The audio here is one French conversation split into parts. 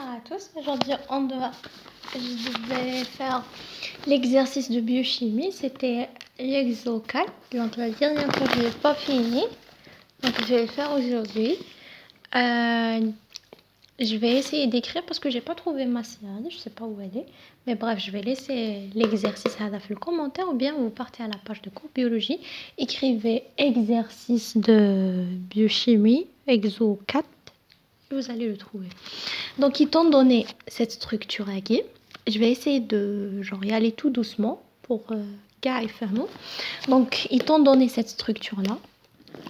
Bonsoir à tous. Aujourd'hui, je vais faire l'exercice de biochimie. C'était l'exo 4. Donc, la dernière fois, je ne l'ai pas fini. Donc, je vais le faire aujourd'hui. Je vais essayer d'écrire parce que je n'ai pas trouvé ma science. Je ne sais pas où elle est. Mais bref, je vais laisser l'exercice à le commentaire ou bien vous partez à la page de cours biologie. Écrivez exercice de biochimie, exo 4. Vous allez le trouver. Donc, ils t'ont donné cette structure aquí. Je vais essayer de y aller tout doucement pour gars et fermons. Donc, ils t'ont donné cette structure-là.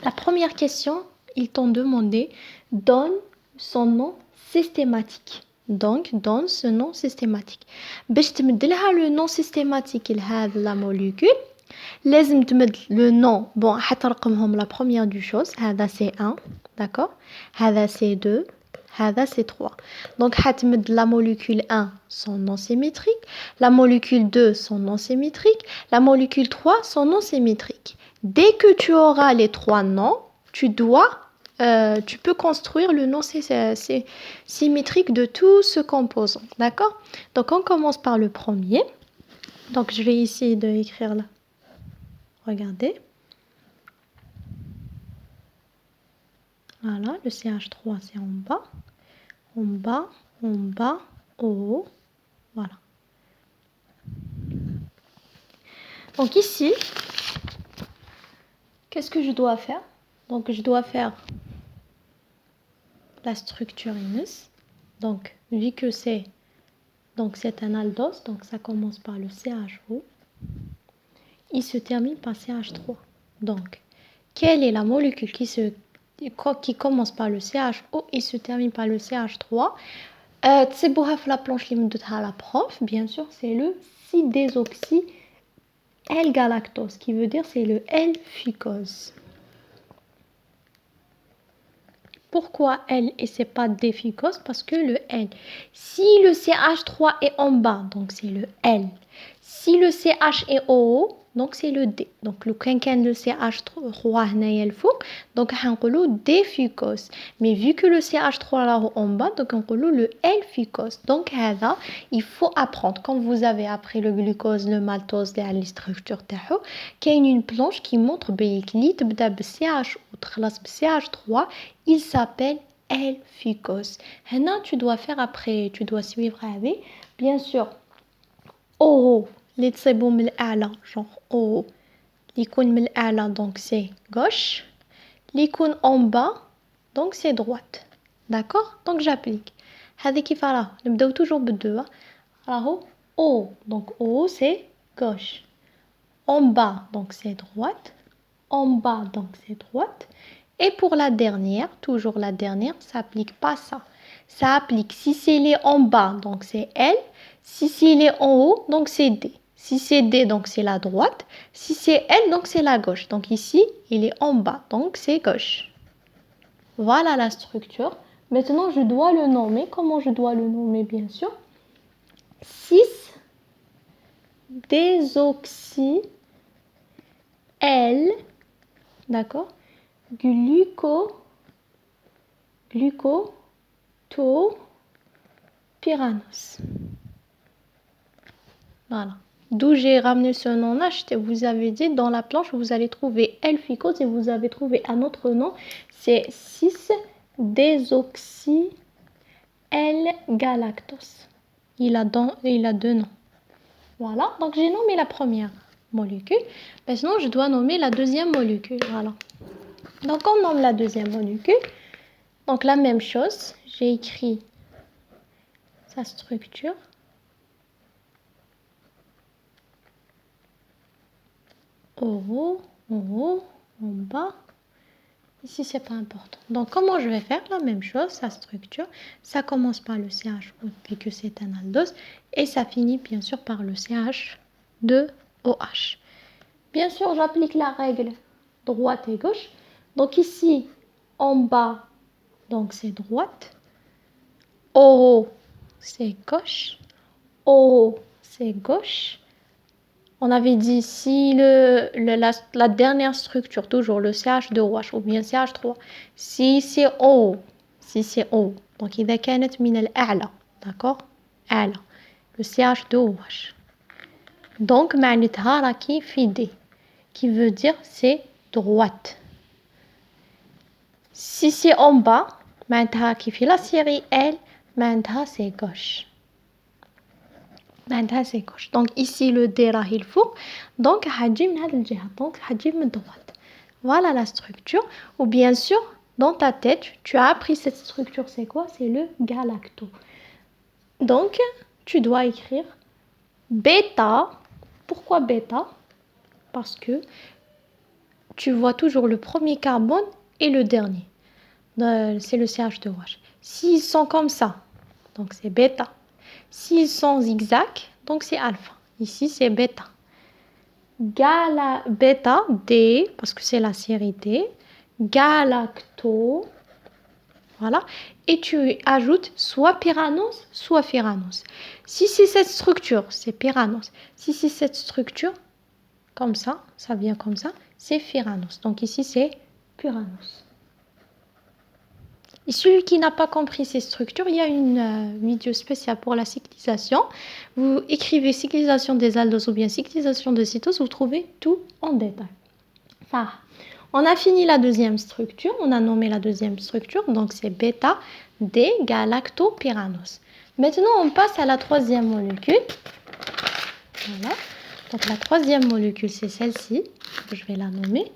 La première question, ils t'ont demandé donne son nom systématique. Donc, donne ce nom systématique. باش تمدلها le nom systématique de la molécule, لازم تمد le nom. Bon, حترقمهم la première du chose. هذا c'est 1, d'accord. هذا c'est 2. هذا c'est 3. Donc, حتمد la molécule 1 son nom symétrique, la molécule 2 son nom symétrique, la molécule 3 son nom symétrique. Dès que tu auras les 3 noms, tu peux construire le nom symétrique de tout ce composant, d'accord. Donc, on commence par le premier. Donc, je vais essayer d'écrire là. Regardez. Voilà, le CH3 c'est en bas, en bas, en bas, au haut. Voilà. Donc ici, qu'est-ce que je dois faire? Donc je dois faire la structure inus. Donc vu que c'est un aldose, donc ça commence par le CHO. Il se termine par CH3. Donc quelle est la molécule qui commence par le CHO et se termine par le CH3? تسيبوها في la planche اللي مدتها la prof, bien sûr, c'est le 6-désoxy L-galactose, qui veut dire c'est le L-fucose. Pourquoi L et c'est pas D-fucose? Parce que le L, si le CH3 est en bas, donc c'est le L. Si le CH est au haut, donc c'est le D. Donc le CH3 هنايا الفوق, donc هنقولوا D-fucose. Mais vu que le CH3 là en bas, donc هنقولوا le L-fucose. Donc هذا, il faut apprendre. Quand vous avez appris le glucose, le maltose, les structures تاعو, كاين une planche qui montre بلي اللي تبدا بالCH وتخلص بالCH3, il s'appelle L-fucose. Maintenant, tu dois faire après, tu dois suivre avec, bien sûr, O, les تصيبوا من الأعلى, genre O, اللي يكون من الأعلى, donc c'est gauche, اللي يكون en bas, donc c'est droite. D'accord? Donc j'applique. هذا كيف راه نبداو toujours بالدو. راهو O, donc O c'est gauche. En bas, donc c'est droite. En bas, donc c'est droite. Et pour la dernière, toujours la dernière, ça applique pas ça. Ça applique si c'est les en bas, donc c'est L. Si c'est les en haut, donc c'est D. Si c'est D, donc c'est la droite. Si c'est L, donc c'est la gauche. Donc ici, il est en bas, donc c'est gauche. Voilà la structure. Maintenant, je dois le nommer. Comment je dois le nommer, bien sûr? 6-désoxy L, d'accord, glucotopyranose. Voilà. D'où j'ai ramené ce nom-là, vous avez dit dans la planche, vous allez trouver L-fucose et vous avez trouvé un autre nom, c'est 6-désoxy L-galactose. Il a deux noms. Voilà, donc j'ai nommé la première molécule. Maintenant, je dois nommer la deuxième molécule. Voilà. Donc, on nomme la deuxième molécule. Donc, la même chose. J'ai écrit sa structure. En haut, en bas. Ici, c'est pas important. Donc, comment je vais faire? La même chose, sa structure. Ça commence par le CH, puisque c'est un aldose. Et ça finit, bien sûr, par le CH2OH. Bien sûr, j'applique la règle droite et gauche. Donc, ici, en bas, donc c'est droite. Au haut, c'est gauche. Au haut, c'est gauche. On avait dit si la dernière structure, toujours le CH2OH ou bien CH3, si c'est O, donc إذا كانت من الأعلى, d'accord? Elle, le CH de OH. Donc, معناتها راكي في D, qui veut dire c'est droite. Si c'est en bas, معناتها qui fait la série L, معناتها c'est gauche. معناتها c'est gauche. Donc ici le D راهي الفوق, donc حتجي من هذه الجهة, donc حتجي من droite. Voilà la structure. Ou bien sûr, dans ta tête, tu as appris cette structure, c'est quoi? C'est le galacto. Donc, tu dois écrire bêta. Pourquoi bêta? Parce que tu vois toujours le premier carbone et le dernier. C'est le CH de OH. S'ils sont comme ça, donc c'est bêta. S'ils sont zigzag, donc c'est alpha. Ici, c'est bêta. Bêta, D, parce que c'est la série D. Galacto. Voilà. Et tu ajoutes soit pyranose, soit fyranose. Si c'est cette structure, c'est pyranose. Si c'est cette structure, comme ça vient comme ça, c'est fyranose. Donc ici, c'est pyranose. Et celui qui n'a pas compris ces structures, il y a une vidéo spéciale pour la cyclisation. Vous écrivez cyclisation des aldoses ou bien cyclisation de cétose, vous trouvez tout en détail. Ça. On a fini la deuxième structure, on a nommé la deuxième structure, donc c'est bêta D galactopyranose. Maintenant, on passe à la troisième molécule. Voilà. Donc la troisième molécule, c'est celle-ci. Je vais la nommer.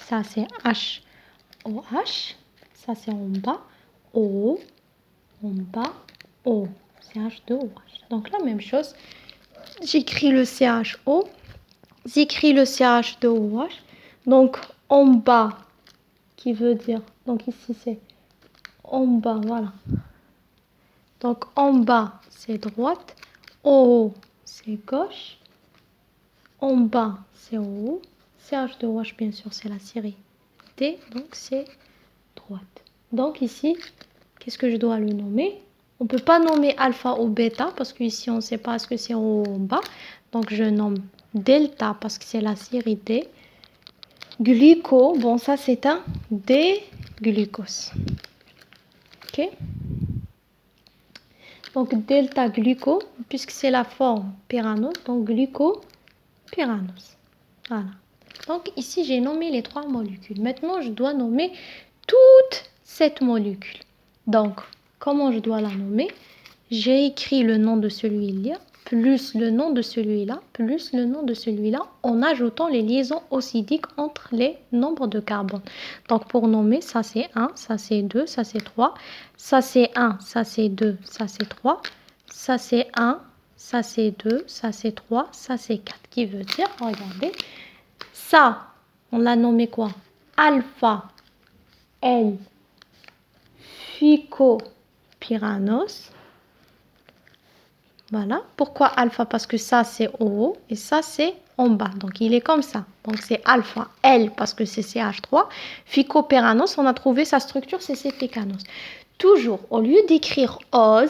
Ça, c'est HOH. Ça, c'est en bas. O. En bas. O. CH2OH. Donc la même chose. J'écris le CHO. J'écris le CH2OH. Donc en bas, qui veut dire, donc ici c'est en bas, voilà. Donc en bas, c'est droite. O, c'est gauche. En bas, c'est haut. CH2OH, bien sûr, c'est la série D, donc c'est droite. Donc ici, qu'est-ce que je dois le nommer? On ne peut pas nommer alpha ou bêta parce qu'ici, on ne sait pas ce que c'est en haut ou en bas. Donc je nomme delta parce que c'est la série D. Gluco, bon ça c'est un D-glucose. Ok? Donc delta gluco, puisque c'est la forme pyranose, donc glucopyranose. Voilà. Donc ici j'ai nommé les trois molécules. Maintenant je dois nommer toute cette molécule. Donc comment je dois la nommer? J'ai écrit le nom de celui-là, plus le nom de celui-là, plus le nom de celui-là, en ajoutant les liaisons oxydiques entre les nombres de carbone. Donc pour nommer, ça c'est 1, ça c'est 2, ça c'est 3, ça c'est 1, ça c'est 2, ça c'est 3, ça c'est 1, ça c'est 2, ça c'est 3, ça c'est 4. Qui veut dire, regardez, ça, on l'a nommé quoi? Alpha L phycopyranose. Voilà. Pourquoi alpha? Parce que ça, c'est en haut et ça, c'est en bas. Donc, il est comme ça. Donc, c'est alpha L parce que c'est CH3. Phycopyranose, on a trouvé sa structure, c'est phycanose. Toujours, au lieu d'écrire os,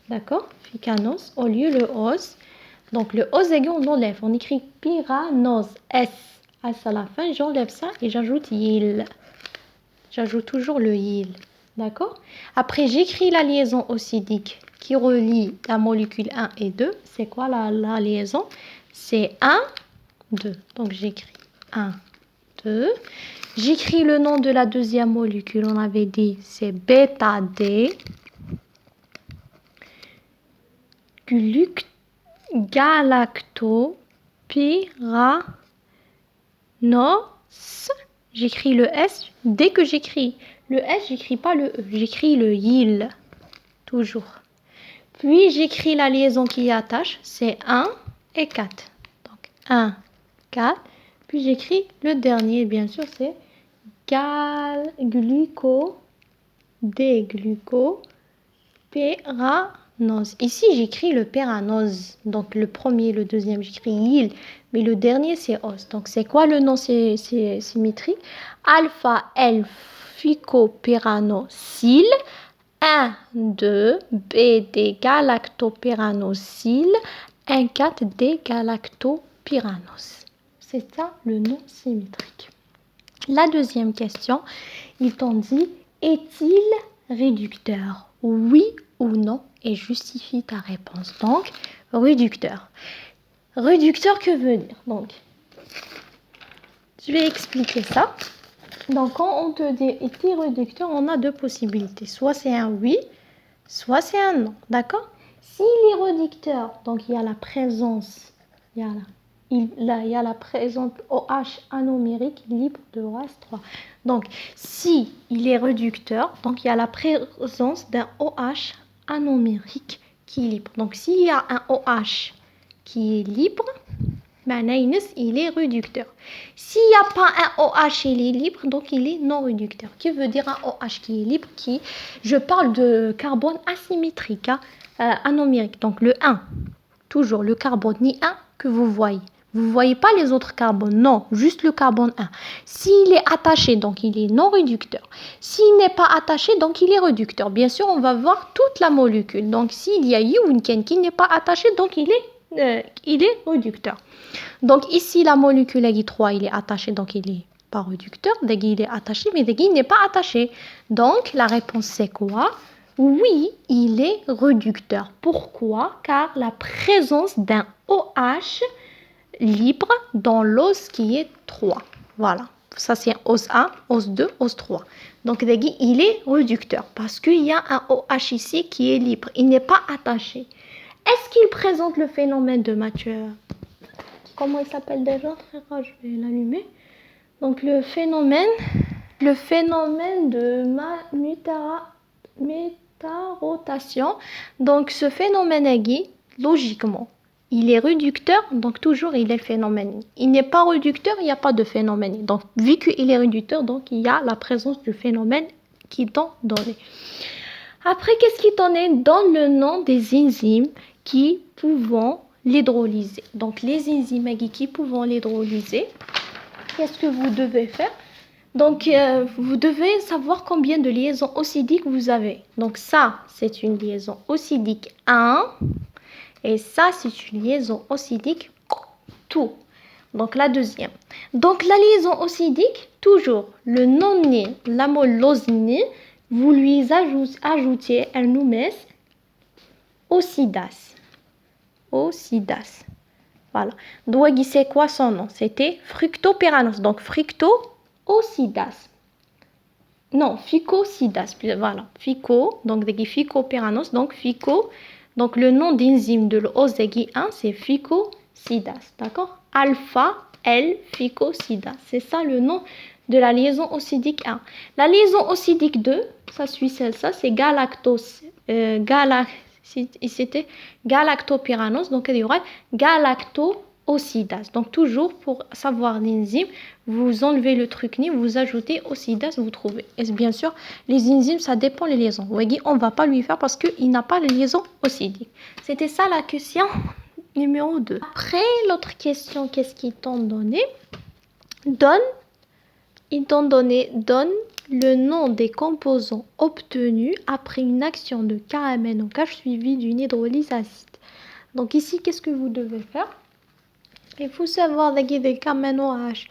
d'accord? Phycanose, au lieu le os. Donc, le os aigu, on enlève. On écrit pyranose. S. S à la fin, j'enlève ça et j'ajoute il. J'ajoute toujours le il. D'accord? Après, j'écris la liaison oxydique qui relie la molécule 1 et 2. C'est quoi la liaison? C'est 1, 2. Donc, j'écris 1, 2. J'écris le nom de la deuxième molécule. On avait dit, c'est bêta D. Galactopyranose. J'écris le S. Dès que j'écris le S, j'écris pas le E. J'écris le il. Toujours. Puis j'écris la liaison qui y attache, c'est 1 et 4. Donc 1, 4. Puis j'écris le dernier, bien sûr, c'est déglucopyranose. Ici, j'écris le pyranose. Donc le premier, le deuxième, j'écris il. Mais le dernier, c'est os. Donc c'est quoi le nom symétrique? Alpha L phycopyranosyle. 1, 2, BD galactopyranosyle, 1, 4, D galactopyranose. C'est ça le nom symétrique. La deuxième question, ils t'ont dit, est-il réducteur? Oui ou non? Et justifie ta réponse. Donc, réducteur. Réducteur, que veut dire? Donc, je vais expliquer ça. Donc, quand on te dit est-il réducteur, on a deux possibilités. Soit c'est un oui, soit c'est un non. D'accord? S'il est réducteur, donc il y a la présence, il y a la présence OH anomérique libre de OH3. Donc, si il est réducteur, donc il y a la présence d'un OH anomérique qui est libre. Donc, s'il y a un OH qui est libre, il est réducteur. S'il n'y a pas un OH, il est libre, donc il est non réducteur. Qui veut dire un OH qui est libre? Je parle de carbone asymétrique, anomérique. Donc le 1, toujours le carbone ni 1 que vous voyez. Vous ne voyez pas les autres carbones, non, juste le carbone 1. S'il est attaché, donc il est non réducteur. S'il n'est pas attaché, donc il est réducteur. Bien sûr, on va voir toute la molécule. Donc s'il y a Yunken qui n'est pas attaché, donc il est réducteur. Donc ici, la molécule Ag3, il est attaché, donc il n'est pas réducteur. Dagui, il est attaché, mais Dagui n'est pas attaché. Donc la réponse, c'est quoi? Oui, il est réducteur. Pourquoi? Car la présence d'un OH libre dans l'os qui est 3. Voilà. Ça, c'est os 1, os 2, os 3. Donc, Dagui, il est réducteur parce qu'il y a un OH ici qui est libre. Il n'est pas attaché. Est-ce qu'il présente le phénomène de Mathieu? Comment il s'appelle déjà, frère? Je vais l'allumer. Donc le phénomène de métarotation. Donc ce phénomène Agui, logiquement, il est réducteur, donc toujours il est phénomène. Il n'est pas réducteur, il n'y a pas de phénomène. Donc vu qu'il est réducteur, donc il y a la présence du phénomène qui t'ont donné. Après, qu'est-ce qui t'en est? Donne le nom des enzymes qui pouvant l'hydrolyser. Donc les enzymes qui pouvant l'hydrolyser, qu'est-ce que vous devez faire? Donc vous devez savoir combien de liaisons oxydiques vous avez. Donc ça, c'est une liaison oxydique 1 et ça, c'est une liaison oxydique 2. Donc la deuxième. Donc la liaison oxydique, toujours le non-né, l'amolosine, vous lui ajoutez un noumès oxydase. Oxydase. Voilà. Donc, c'est quoi son nom? C'était fructopyranose. Donc, fructooxydase. Non, phycoxydase. Voilà. Phyco, donc, phycopyranose. Donc, phyco. Donc, le nom d'enzyme de l'OSG1, c'est phycoxydase. D'accord? Alpha L phycoxydase. C'est ça le nom de la liaison oxydique 1. La liaison oxydique 2, ça suit celle-là, c'est c'était galactopyranose, donc il y aura galactooxydase. Donc toujours pour savoir l'enzyme, vous enlevez le truc ni, vous ajoutez oxydase, vous trouvez. Et bien sûr, les enzymes, ça dépend des liaisons. Vous voyez, on ne va pas lui faire parce qu'il n'a pas de liaison oxydique. C'était ça la question numéro 2. Après, l'autre question, qu'est-ce qu'ils t'ont donné? Donne le nom des composants obtenus après une action de KMNO suivie d'une hydrolyse acide. Donc ici, qu'est-ce que vous devez faire? Il faut savoir des KMNOH.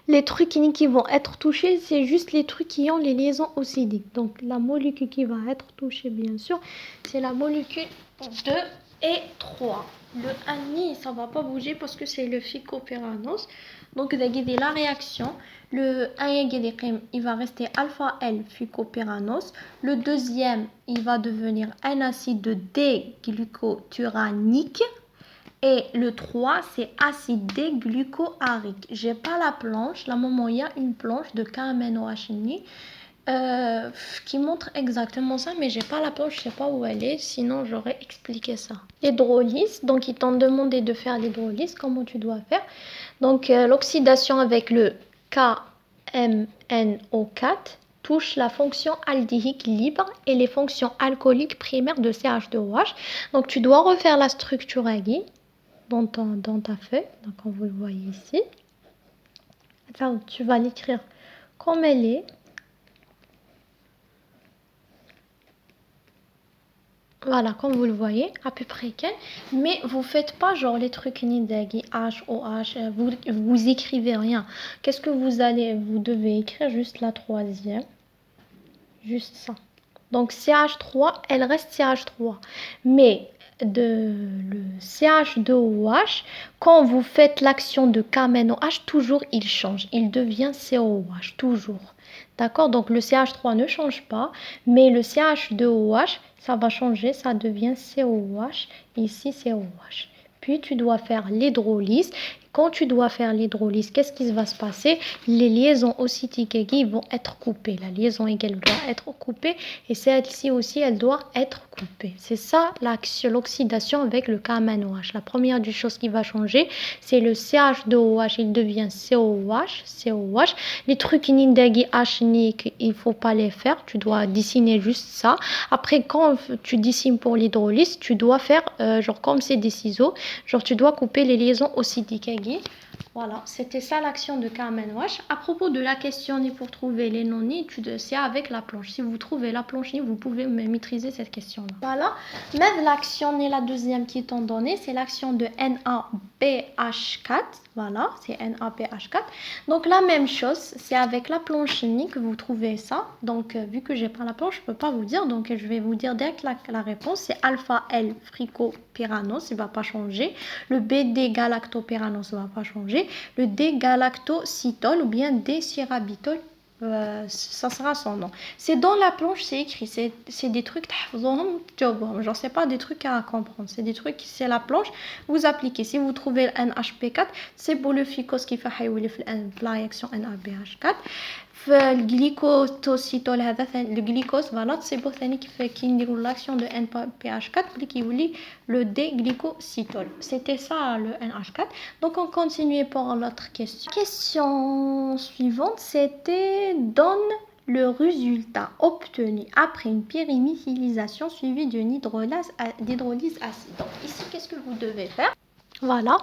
Les trucs qui vont être touchés, c'est juste les trucs qui ont les liaisons oxydiques. Donc la molécule qui va être touchée, bien sûr, c'est la molécule 2 et 3. Le ani, ça ne va pas bouger parce que c'est le phycopyranose. Donc, la réaction, le 1, il va rester alpha L phycopyranose. Le deuxième, il va devenir un acide déglucoturanique. Et le 3, c'est acide déglucoarique. Je n'ai pas la planche. Là, moment, il y a une planche de KMNOHNI qui montre exactement ça, mais j'ai pas la planche, je sais pas où elle est, sinon j'aurais expliqué ça. L'hydrolyse, donc ils t'ont demandé de faire l'hydrolyse, comment tu dois faire. Donc l'oxydation avec le KMNO4 touche la fonction aldéhyde libre et les fonctions alcooliques primaires de CH2OH. Donc tu dois refaire la structure Agui dans ta feuille, donc comme vous le voyez ici. Enfin, tu vas l'écrire comme elle est. Voilà, comme vous le voyez, à peu près quel. Mais vous faites pas genre les trucs nidagi, H, OH, vous écrivez rien. Qu'est-ce que vous devez écrire juste la troisième. Juste ça. Donc CH3, elle reste CH3. Mais le CH2OH, quand vous faites l'action de KMNOH, toujours il change. Il devient COH, toujours. D'accord? Donc le CH3 ne change pas, mais le CH2OH, ça va changer, ça devient COH. Ici, COH. Puis tu dois faire l'hydrolyse. Quand tu dois faire l'hydrolyse, qu'est-ce qui va se passer? Les liaisons ocytiques vont être coupées. La liaison égale doit être coupée et celle-ci aussi, elle doit être coupée. C'est ça l'oxydation avec le KMNOH. La première des choses qui va changer, c'est le CH2OH, il devient COH. COH. Les trucs nindagi H-nique, il ne faut pas les faire. Tu dois dessiner juste ça. Après, quand tu dessines pour l'hydrolyse, tu dois faire, genre comme c'est des ciseaux, genre tu dois couper les liaisons ocytiques. Voilà, c'était ça l'action de KMNOH. À propos de la question ni pour trouver les non-nits, c'est avec la planche. Si vous trouvez la planche ni, vous pouvez maîtriser cette question-là. Voilà, même l'action ni la deuxième qui t'ont donné, c'est l'action de NaBH4. Voilà, c'est NaBH4. Donc la même chose, c'est avec la planche ni que vous trouvez ça. Donc vu que j'ai pas la planche, je peux pas vous dire. Donc je vais vous dire direct la réponse. C'est alpha L fricopyranos, il va pas changer. Le BD galactopyranos ne va pas changer. Le D-galactocitol ou bien D-syrabitol, ça sera son nom. C'est dans la planche, c'est écrit. C'est des trucs, genre c'est pas des trucs à comprendre. C'est des trucs, c'est la planche, vous appliquez. Si vous trouvez le NHP4, c'est pour le ficos qui fait la réaction NABH4. الجليكوتوسيتول هذا le glycose voilà c'est pour ثاني qui نديروا l'action de NPH4 qui يولي le D-glycositol. C'était ça le NH4. Donc on continue pour l'autre question. Question suivante, c'était donne le résultat obtenu après une pyriméthylisation suivie d'une hydrolyse acide. Donc ici, qu'est-ce que vous devez faire? Voilà.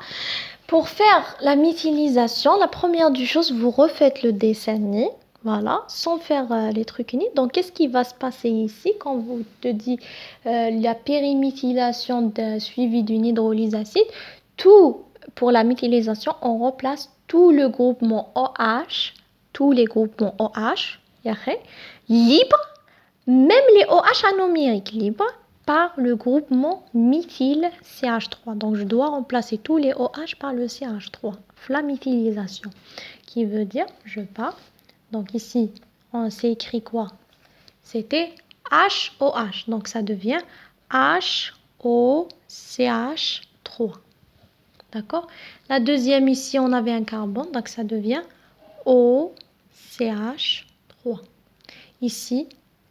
Pour faire la méthylisation, la première des choses, vous refaites le dessin. Voilà, sans faire les trucs unis. Donc, qu'est-ce qui va se passer ici quand vous te dit la pyriméthylation suivie d'une hydrolyse acide? Tout, pour la méthylisation, on remplace tout le groupement OH, tous les groupements OH, libres, même les OH anomériques libres, par le groupement méthyle CH3. Donc, je dois remplacer tous les OH par le CH3. La méthylisation, qui veut dire, je pars. Donc ici, on s'est écrit quoi? C'était HOH. Donc ça devient HOCH3. D'accord? La deuxième ici, on avait un carbone. Donc ça devient OCH3. Ici,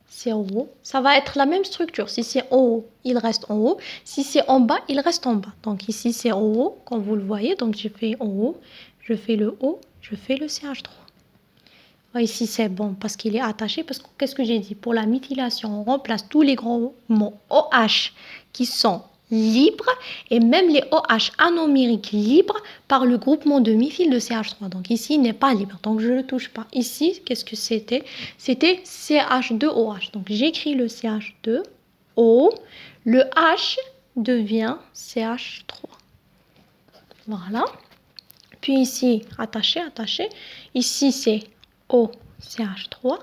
c'est en haut. Ça va être la même structure. Si c'est en haut, il reste en haut. Si c'est en bas, il reste en bas. Donc ici, c'est en haut, comme vous le voyez. Donc je fais en haut, je fais le O, je fais le CH3. Ici, c'est bon parce qu'il est attaché. Parce que qu'est-ce que j'ai dit? Pour la méthylation, on remplace tous les grands mots OH qui sont libres et même les OH anomériques libres par le groupement de méthyle de CH3. Donc ici, il n'est pas libre. Donc je ne le touche pas. Ici, qu'est-ce que c'était? C'était CH2OH. Donc j'écris le CH2O. Le H devient CH3. Voilà. Puis ici, attaché, attaché. Ici, c'est OCH3.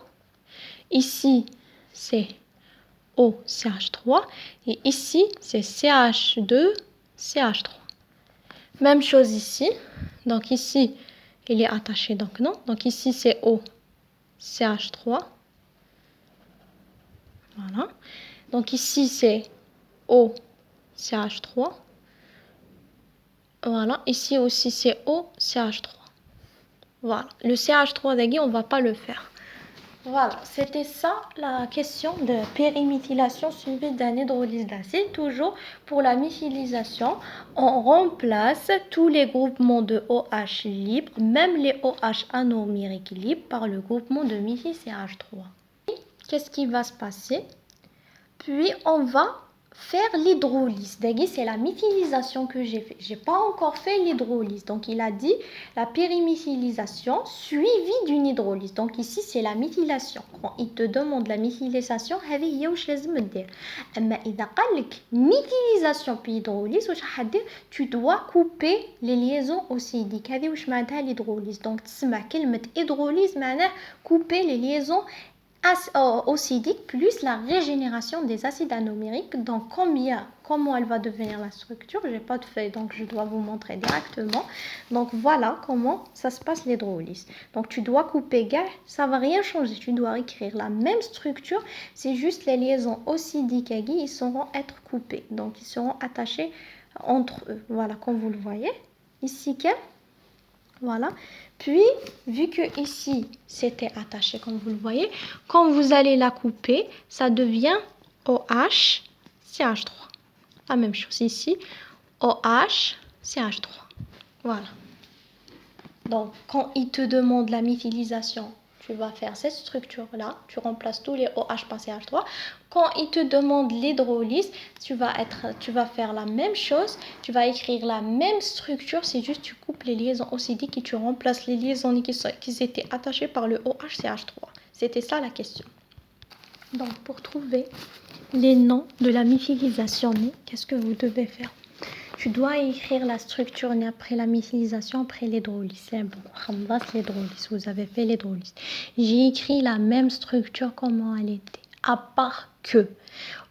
Ici, c'est OCH3. Et ici, c'est CH2CH3. Même chose ici. Donc ici, il est attaché, donc non. Donc ici, c'est OCH3. Voilà. Donc ici, c'est OCH3. Voilà. Ici aussi, c'est OCH3. Voilà, le CH3 d'Agui, on ne va pas le faire. Voilà, c'était ça la question de pyriméthylation suivie d'un hydrolyse d'acide. Toujours pour la méthylisation, on remplace tous les groupements de OH libres, même les OH anomériques libres, par le groupement de méthylCH3. Qu'est-ce qui va se passer? Puis on va faire l'hydrolyse. C'est la méthylisation que j'ai fait. J'ai pas encore fait l'hydrolyse. Donc il a dit la pyriméthylisation suivie d'une hydrolyse. Donc ici c'est la méthylation. Quand il te demande la méthylisation, هذه هي واش لازم دير. اما اذا قال لك méthylisation puis hydrolyse واش حدير tu dois couper les liaisons oxydiques. هذه واش معناتها l'hydrolyse. Donc تسمع كلمة hydrolyse معناه couper les liaisons oxydique plus la régénération des acides anomériques. Donc comment elle va devenir la structure, j'ai pas de feuille donc je dois vous montrer directement. Donc voilà comment ça se passe l'hydrolyse. Donc tu dois couper gars, ça va rien changer, tu dois écrire la même structure, c'est juste les liaisons oxydiques ils sauront être coupés, donc ils seront attachés entre eux. Voilà, comme vous le voyez ici voilà. Puis, vu que ici, c'était attaché, comme vous le voyez, quand vous allez la couper, ça devient OH, CH3. La même chose ici, OH, CH3. Voilà. Donc, quand il te demande la méthylisation, tu vas faire cette structure-là. Tu remplaces tous les OH par CH3. Quand il te demande l'hydrolyse, tu vas faire la même chose. Tu vas écrire la même structure. C'est juste tu coupes les liaisons oxydiques et tu remplaces les liaisons qui étaient attachées par le OH-CH3. C'était ça la question. Donc, pour trouver les noms de la méthylisation, qu'est-ce que vous devez faire? Tu dois écrire la structure après la méthylisation, après l'hydrolyse. C'est bon, l'hydrolyse. Vous avez fait l'hydrolyse. J'ai écrit la même structure, comment elle était. À part que,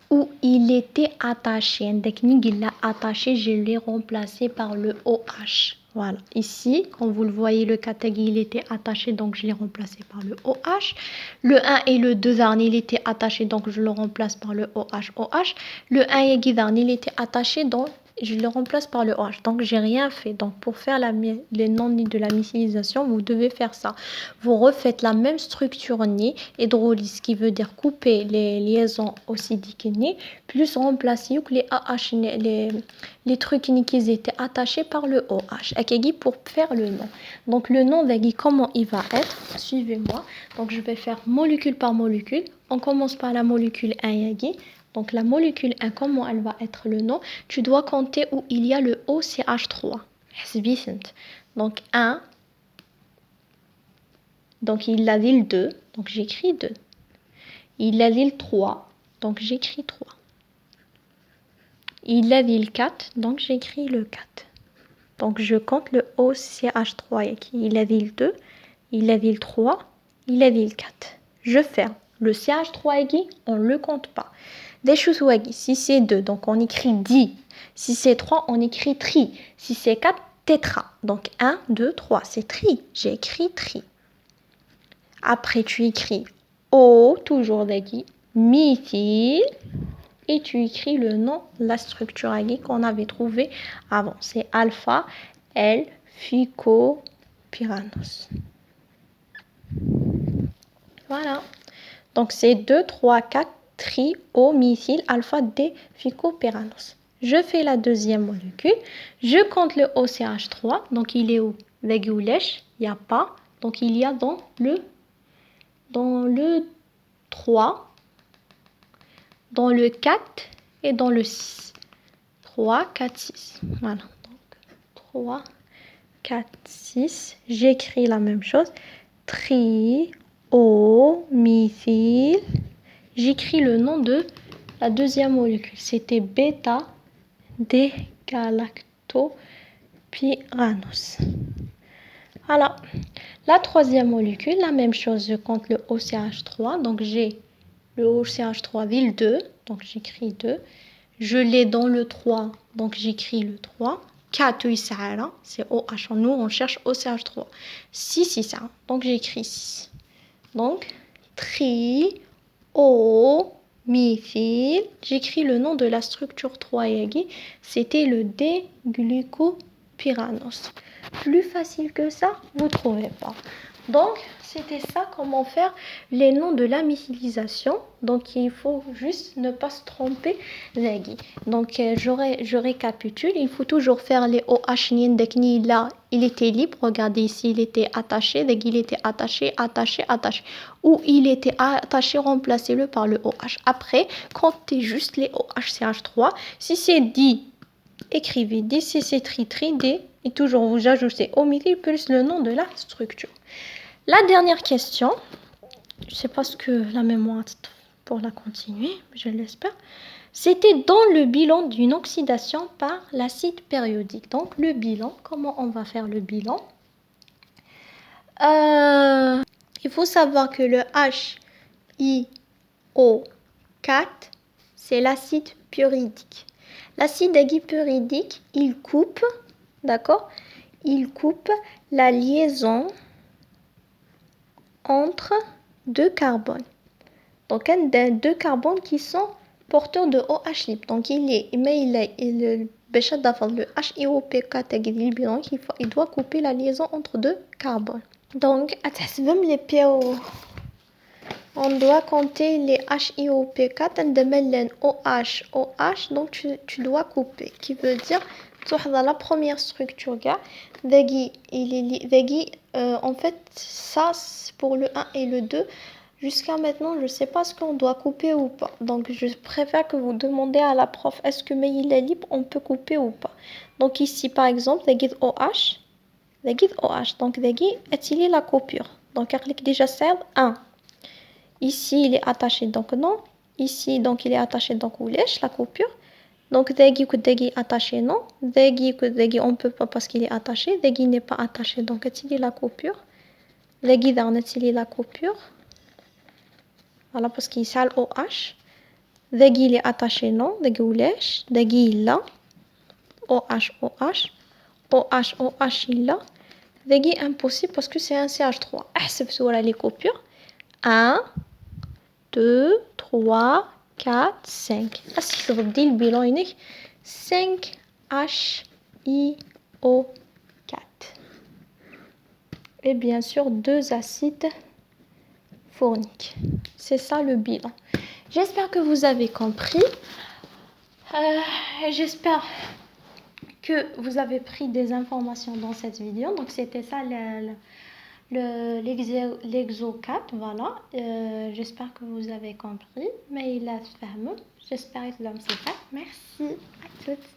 où il était attaché, un technique, il l'a attaché, je l'ai remplacé par le OH. Voilà. Ici, quand vous le voyez, le catég, il était attaché, donc je l'ai remplacé par le OH. Le 1 et le 2 il était attaché, donc je le remplace par le OH. Le 1 et il était attaché, donc je le remplace par le OH. Donc, j'ai rien fait. Donc, pour faire les noms de la méthylisation, vous devez faire ça. Vous refaites la même structure hydrolyse, qui veut dire couper les liaisons oxydiques plus remplacer les AH, les trucs qui étaient attachés par le OH. Pour faire le nom. Donc, le nom, comment il va être? Suivez-moi. Donc, je vais faire molécule par molécule. On commence par la molécule 1 Donc, la molécule 1, comment elle va être le nom? Tu dois compter où il y a le OCH3. Donc, 1. Donc, il a dit le 2. Donc, j'écris 2. Il a dit le 3. Donc, j'écris 3. Il a dit le 4. Donc, j'écris le 4. Donc, je compte le OCH3. Il a dit le 2. Il a dit le 3. Il a dit le 4. Je ferme. Le CH3 on ne le compte pas. Des choses si c'est 2, donc on écrit di. Si c'est 3, on écrit tri. Si c'est 4, tétra. Donc 1, 2, 3, c'est tri. J'ai écrit tri. Après, tu écris O, toujours d'agui, méthyle, et tu écris le nom, la structure agui qu'on avait trouvé avant. C'est alpha L-phycopyranos. Voilà. Donc c'est 2, 3, 4. Tri-O-méthyle alpha-D-phycopyranos. Je fais la deuxième molécule. Je compte le OCH3. Donc, il est où? Il n'y a pas. Donc, il y a dans le 3, dans le 4 et dans le 6. 3, 4, 6. Voilà. Donc, 3, 4, 6. J'écris la même chose. Tri-O-méthyle. J'écris le nom de la deuxième molécule. C'était bêta-D-galactopyranos. Voilà. La troisième molécule, la même chose. Je compte le OCH3. Donc, j'ai le OCH3 ville 2. Donc, j'écris 2. Je l'ai dans le 3. Donc, j'écris le 3. 4, c'est OH. Nous, on cherche OCH3. 6, donc j'écris 6. Donc, méthyle, j'écris le nom de la structure 3 c'était le D-glucopyranos. Plus facile que ça, vous ne trouvez pas. Donc, c'était ça, comment faire les noms de la méthylisation. Donc, il faut juste ne pas se tromper. Donc, je récapitule. Il faut toujours faire les OH ni là. Il était libre. Regardez ici, il était attaché. Il était attaché, attaché, attaché. Ou il était attaché, remplacez-le par le OH. Après, comptez juste les OH, CH3. Si c'est dit, écrivez D. Si c'est tri, D. Et toujours vous ajoutez au milieu plus le nom de la structure. La dernière question, je ne sais pas ce que la mémoire pour la continuer, je l'espère. C'était dans le bilan d'une oxydation par l'acide périodique. Donc le bilan, comment on va faire le bilan? Il faut savoir que le HiO4, c'est l'acide pyridique. L'acide pyridique, il coupe, d'accord? Il coupe la liaison entre deux carbones. Donc, deux carbones qui sont porteurs de OH libre. Donc, le HiOP4 il doit couper la liaison entre deux carbones. Donc, les PO. On doit compter les HiOP4 et OH. Donc, tu dois couper. Qui veut dire, dans la première structure, en fait, ça, c'est pour le 1 et le 2. Jusqu'à maintenant, je ne sais pas ce qu'on doit couper ou pas. Donc, je préfère que vous demandez à la prof, est-ce que mail est libre, on peut couper ou pas. Donc, ici, par exemple, OH. Donc, est-il la coupure. Donc, déjà, c'est 1. Ici, il est attaché, donc non. Ici, donc, il est attaché, donc, ou lèche, la coupure. Donc, dégui attaché, non. Dégui, on ne peut pas parce qu'il est attaché. Dégui n'est pas attaché, donc, est-il la coupure. Dégui, est-il la coupure. Voilà, parce qu'il est OH. Dégui, il est attaché, non. Dégui, ou lèche. Dégui, il là. OH, OH. OH, OH, il là. Dégui, impossible parce que c'est un CH3. Voilà les coupures. 1, 2, 3, 4, 5. Si je vous dis le bilan unique, 5 HiO4. Et bien sûr, 2 acides forniques. C'est ça le bilan. J'espère que vous avez compris. J'espère que vous avez pris des informations dans cette vidéo. Donc, c'était ça l'exo 4, voilà. J'espère que vous avez compris. Mais il a fait. J'espère que vous avez fait. Merci à toutes.